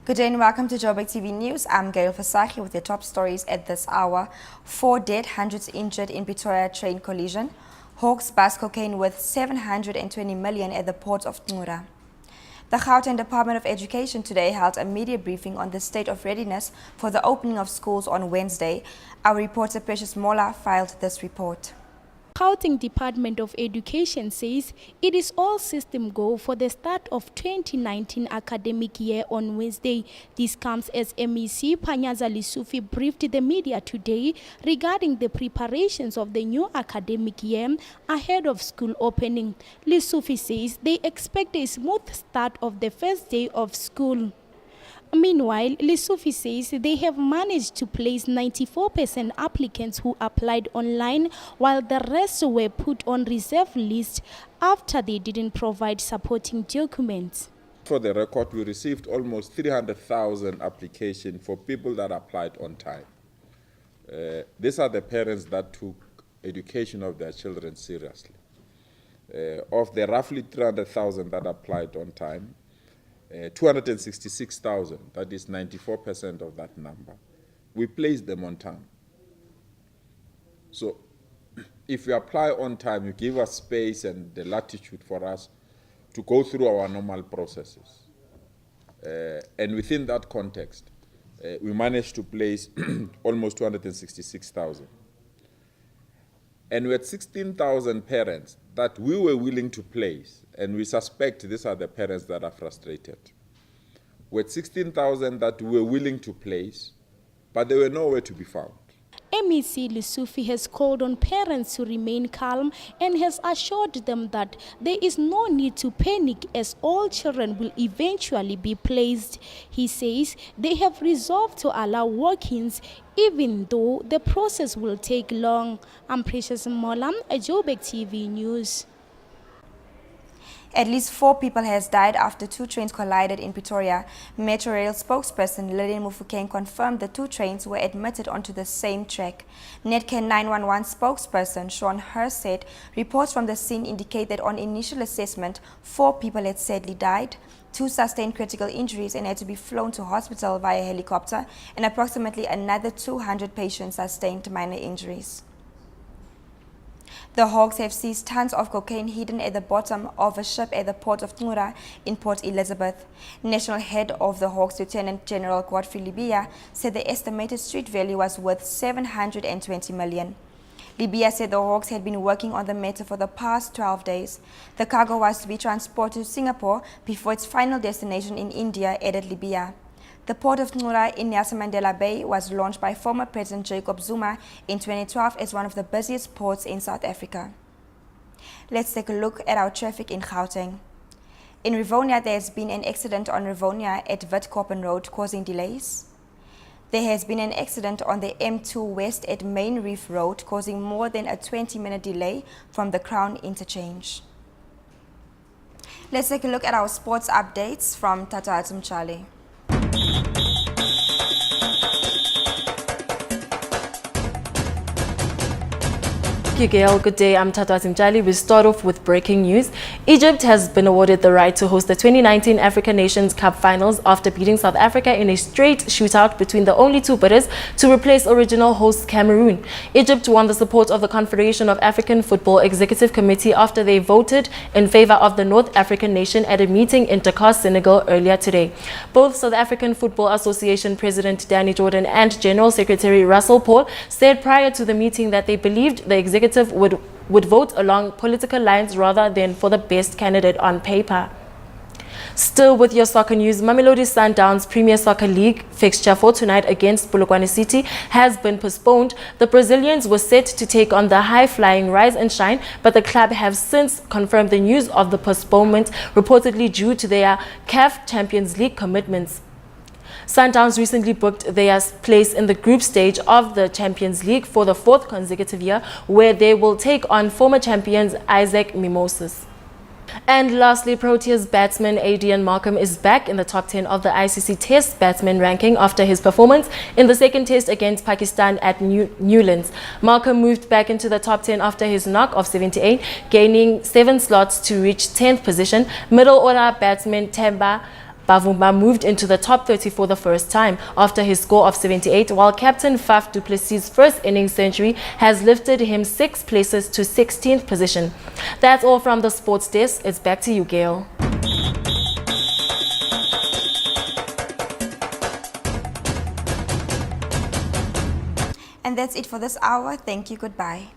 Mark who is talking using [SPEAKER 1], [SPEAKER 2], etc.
[SPEAKER 1] Good day and welcome to Joburgtv News. I'm Gail Fasaki with the top stories at this hour. 4 dead, hundreds injured in Pretoria train collision. Hawks bust cocaine worth 720 million at the port of Ngura. The Gauteng Department of Education today held a media briefing on the state of readiness for the opening of schools on Wednesday. Our reporter Precious Mola filed this report.
[SPEAKER 2] Gauteng Department of Education says it is all system go for the start of 2019 academic year on Wednesday. This comes as MEC Panyaza Lisufi briefed the media today regarding the preparations of the new academic year ahead of school opening. Lisufi says they expect a smooth start of the first day of school. Meanwhile, Lisufi says they have managed to place 94% applicants who applied online, while the rest were put on reserve list after they didn't provide supporting documents.
[SPEAKER 3] For the record, we received almost 300,000 applications for people that applied on time. These are the parents that took education of their children seriously. Of the roughly 300,000 that applied on time, 266,000, that is 94% of that number, we placed them on time. So if you apply on time, you give us space and the latitude for us to go through our normal processes. And within that context, we managed to place almost 266,000. And we had 16,000 parents that we were willing to place, and we suspect these are the parents that are frustrated. We had 16,000 that we were willing to place, but they were nowhere to be found.
[SPEAKER 2] MEC Lisufi has called on parents to remain calm and has assured them that there is no need to panic as all children will eventually be placed. He says they have resolved to allow walk-ins even though the process will take long. I'm Precious Mola, Joburgtv News.
[SPEAKER 1] At least 4 people has died after 2 trains collided in Pretoria. Metro Rail spokesperson Lillian Mufokeng confirmed the 2 trains were admitted onto the same track. Netcare 911 spokesperson Sean Hurst said reports from the scene indicate that on initial assessment, 4 people had sadly died. 2 sustained critical injuries and had to be flown to hospital via helicopter, and approximately another 200 patients sustained minor injuries. The Hawks have seized tons of cocaine hidden at the bottom of a ship at the port of Ngura in Port Elizabeth. National head of the Hawks, Lieutenant General Godfrey Libya, said the estimated street value was worth 720 million. Libya said the Hawks had been working on the matter for the past 12 days. The cargo was to be transported to Singapore before its final destination in India, added Libya. The port of Ngura in Nelson Mandela Bay was launched by former President Jacob Zuma in 2012 as one of the busiest ports in South Africa. Let's take a look at our traffic in Gauteng. In Rivonia, there has been an accident on Rivonia at Witkoppen Road causing delays. There has been an accident on the M2 West at Main Reef Road causing more than a 20-minute delay from the Crown interchange. Let's take a look at our sports updates from Tata Atumchale.
[SPEAKER 4] Thank you, Gail. Good day. I'm Tata Simjali. We start off with breaking news. Egypt has been awarded the right to host the 2019 African Nations Cup finals after beating South Africa in a straight shootout between the only 2 bidders to replace original host Cameroon. Egypt won the support of the Confederation of African Football Executive Committee after they voted in favor of the North African nation at a meeting in Dakar, Senegal earlier today. Both South African Football Association President Danny Jordan and General Secretary Russell Paul said prior to the meeting that they believed the executive would vote along political lines rather than for the best candidate on paper. Still with your soccer news, Mamelodi Sundowns Premier Soccer League fixture for tonight against Bulletin City has been postponed. The Brazilians were set to take on the high-flying Rise and Shine, but the club have since confirmed the news of the postponement, reportedly due to their CAF Champions League commitments. Sundowns recently booked their place in the group stage of the Champions League for the 4th consecutive year, where they will take on former champions Isaac Mimosas. And lastly, Proteas batsman Adrian Markham is back in the top 10 of the ICC Test batsman ranking after his performance in the 2nd Test against Pakistan at Newlands. Markham moved back into the top 10 after his knock of 78, gaining 7 slots to reach 10th position. Middle order batsman Temba Bavuma moved into the top 30 for the first time after his score of 78, while captain Faf du Plessis' first innings century has lifted him 6 places to 16th position. That's all from the sports desk. It's back to you, Gail.
[SPEAKER 1] And that's it for this hour. Thank you. Goodbye.